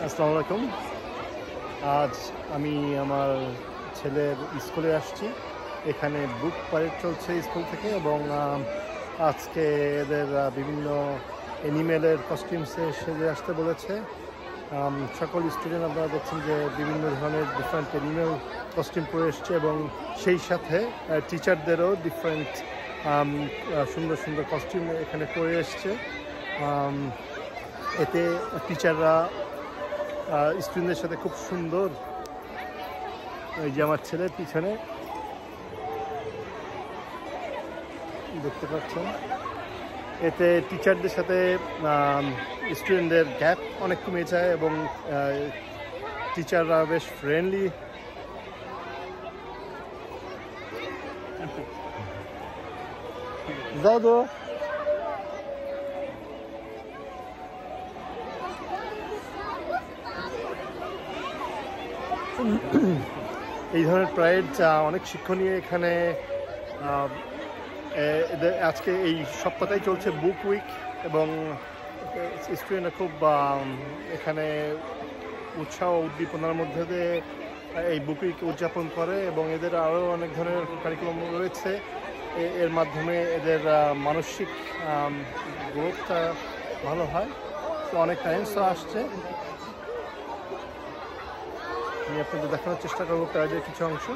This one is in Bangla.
আসসালামু আলাইকুম। আজ আমি আমার ছেলের স্কুলে আসছি। এখানে বুক প্যারেড চলছে স্কুল থেকে এবং আজকে এদের বিভিন্ন অ্যানিমেলের কস্টিউমসে সেজে আসতে বলেছে। সকল স্টুডেন্ট আপনারা দেখছেন যে বিভিন্ন ধরনের ডিফারেন্ট অ্যানিমেল কস্টিউম পরে এসছে এবং সেই সাথে টিচারদেরও ডিফারেন্ট সুন্দর সুন্দর কস্টিউম এখানে পরে এসছে। এতে টিচাররা স্টুডেন্টদের সাথে খুব সুন্দর, এই যে আমার ছেলের পিছনে দেখতে পাচ্ছেন, এতে টিচারদের সাথে স্টুডেন্টদের গ্যাপ অনেক কমে যায় এবং টিচাররা বেশ ফ্রেন্ডলি। দাদু এই ধরনের প্রাইড অনেক শিক্ষণীয়। এখানে আজকে এই সপ্তাহটাই চলছে বুক উইক এবং স্টুডেন্টরা খুব এখানে উৎসাহ উদ্দীপনার মধ্যে দিয়ে এই বুক উইক উদযাপন করে এবং এদের আরও অনেক ধরনের কারিকুলাম রয়েছে। এর মাধ্যমে এদের মানসিক গ্রোথটা ভালো হয়। তো অনেক টাইমসও আসছে, আমি আপনাদের দেখানোর চেষ্টা করবো প্রাইজের কিছু অংশ।